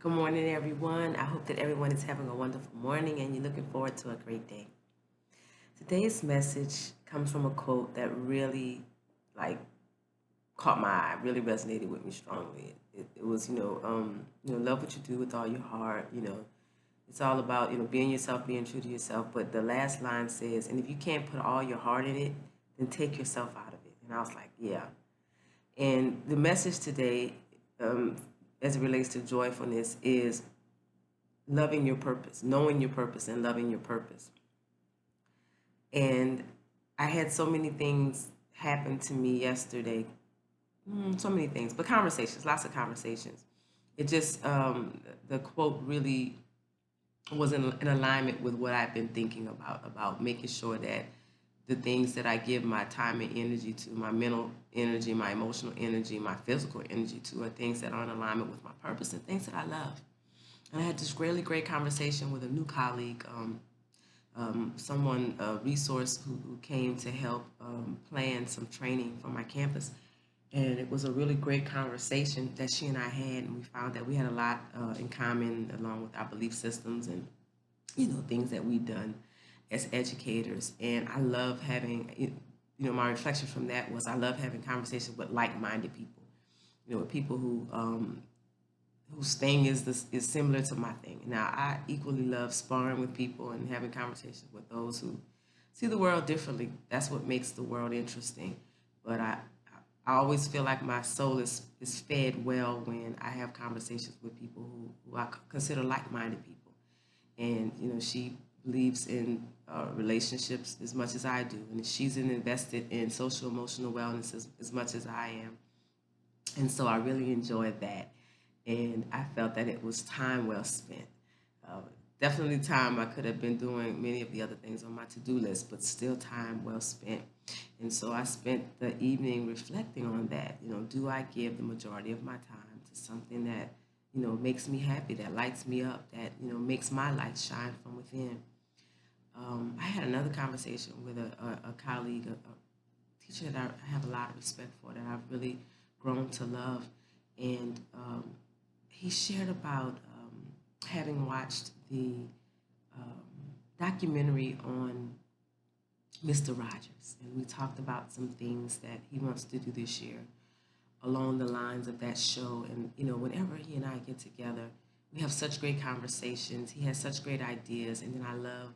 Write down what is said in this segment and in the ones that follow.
Good morning, everyone. I hope that everyone is having a wonderful morning and you're looking forward to a great day. Today's message comes from a quote that really, like, caught my eye, really resonated with me strongly. It was, love what you do with all your heart. It's all about, being yourself, being true to yourself. But the last line says, and if you can't put all your heart in it, then take yourself out of it. And I was like, yeah. And the message today, um, as it relates to joyfulness, is loving your purpose, knowing your purpose, and loving your purpose. And I had so many things happen to me yesterday, so many things, but conversations, lots of conversations. It just, the quote really was in alignment with what I've been thinking about making sure that the things that I give my time and energy to, my mental energy, my emotional energy, my physical energy to, are things that are in alignment with my purpose and things that I love. And I had this really great conversation with a new colleague, someone, a resource who came to help plan some training for my campus. And it was a really great conversation that she and I had, and we found that we had a lot in common, along with our belief systems and things that we've done as educators. And I love having my reflection from that was I love having conversations with like-minded people, with people whose thing is similar to my thing. Now, I equally love sparring with people and having conversations with those who see the world differently. That's what makes the world interesting. But I always feel like my soul is fed well when I have conversations with people who I consider like-minded people. And she believes in relationships as much as I do, and she's invested in social emotional wellness as much as I am. And so I really enjoyed that. And I felt that it was time well spent. Uh, Definitely time I could have been doing many of the other things on my to-do list, but still time well spent. And so I spent the evening reflecting on that. Do I give the majority of my time to something that, makes me happy, that lights me up, that, makes my light shine from within? I had another conversation with a colleague, a teacher that I have a lot of respect for, that I've really grown to love. And he shared about having watched the um, documentary on Mr. Rogers. And we talked about some things that he wants to do this year along the lines of that show. And, whenever he and I get together, we have such great conversations. He has such great ideas. And then I love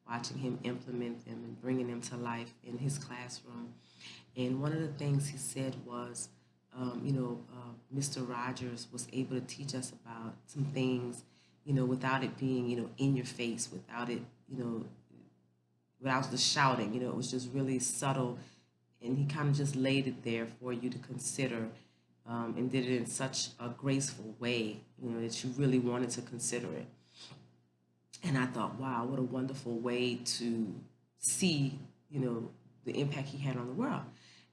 watching him implement them and bringing them to life in his classroom. And one of the things he said was, Mr. Rogers was able to teach us about some things, without it being, in your face, without it, without the shouting. It was just really subtle, and he kind of just laid it there for you to consider, and did it in such a graceful way, that you really wanted to consider it. And I thought, wow, what a wonderful way to see, the impact he had on the world.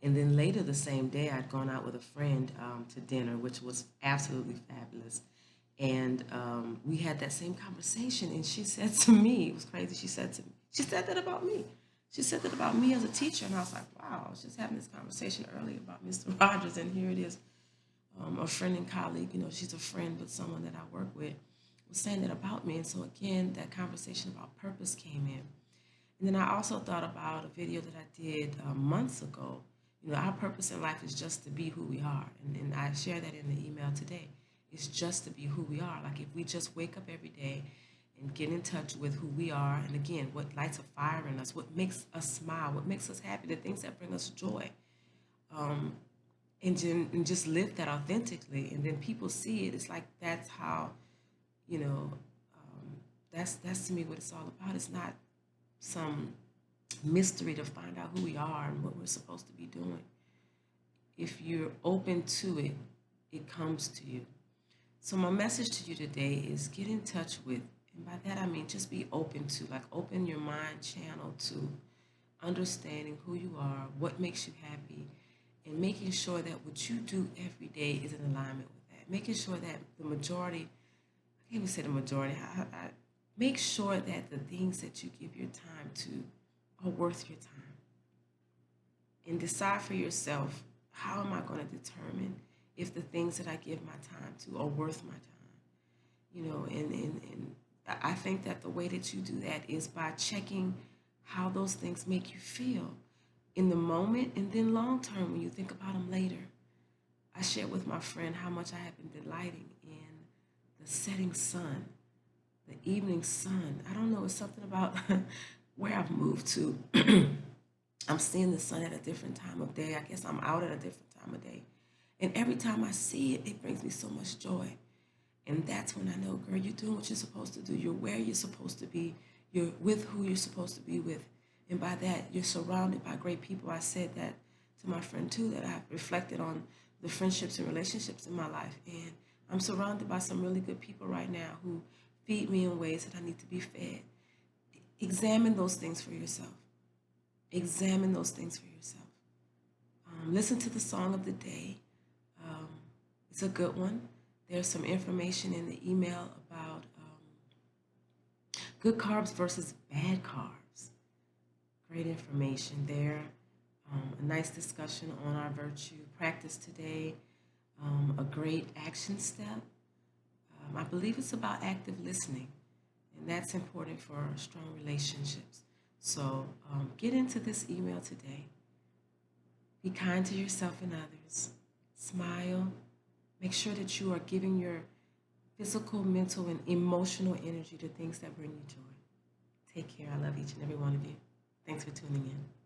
And then later the same day, I'd gone out with a friend to dinner, which was absolutely fabulous. And we had that same conversation. And she said to me, it was crazy. She said that about me. She said that about me as a teacher. And I was like, wow, I was just having this conversation earlier about Mr. Rogers. And here it is, a friend and colleague, she's a friend, but someone that I work with, was saying that about me. And so again, that conversation about purpose came in. And then I also thought about a video that I did months ago. Our purpose in life is just to be who we are. And I share that in the email today. It's just to be who we are. Like if we just wake up every day and get in touch with who we are, and again, what lights a fire in us, what makes us smile, what makes us happy, the things that bring us joy, um, and just live that authentically. And then people see it. It's like that's how, you know, that's to me what it's all about. It's not some mystery to find out who we are and what we're supposed to be doing. If you're open to it, it comes to you. So my message to you today is get in touch with, and by that I mean just be open to, like open your mind channel to understanding who you are, what makes you happy, and making sure that what you do every day is in alignment with that. Making sure that the majority, I can't even say the majority, make sure that the things that you give your time to are worth your time. And decide for yourself, how am I going to determine if the things that I give my time to are worth my time? And I think that the way that you do that is by checking how those things make you feel in the moment and then long term when you think about them later. I shared with my friend how much I have been delighting in the setting sun, the evening sun. I don't know, it's something about where I've moved to. I'm seeing the sun at a different time of day. I guess I'm out at a different time of day. And every time I see it, it brings me so much joy. And that's when I know, girl, you're doing what you're supposed to do. You're where you're supposed to be. You're with who you're supposed to be with. And by that, you're surrounded by great people. I said that to my friend too, that I've reflected on the friendships and relationships in my life. And I'm surrounded by some really good people right now who feed me in ways that I need to be fed. Examine those things for yourself. Examine those things for yourself. Listen to the song of the day. Um, it's a good one. There's some information in the email about good carbs versus bad carbs. Great information there. A nice discussion on our virtue practice today. A great action step. I believe it's about active listening, and that's important for strong relationships. So get into this email today. Be kind to yourself and others. Smile. Make sure that you are giving your physical, mental, and emotional energy to things that bring you joy. Take care. I love each and every one of you. Thanks for tuning in.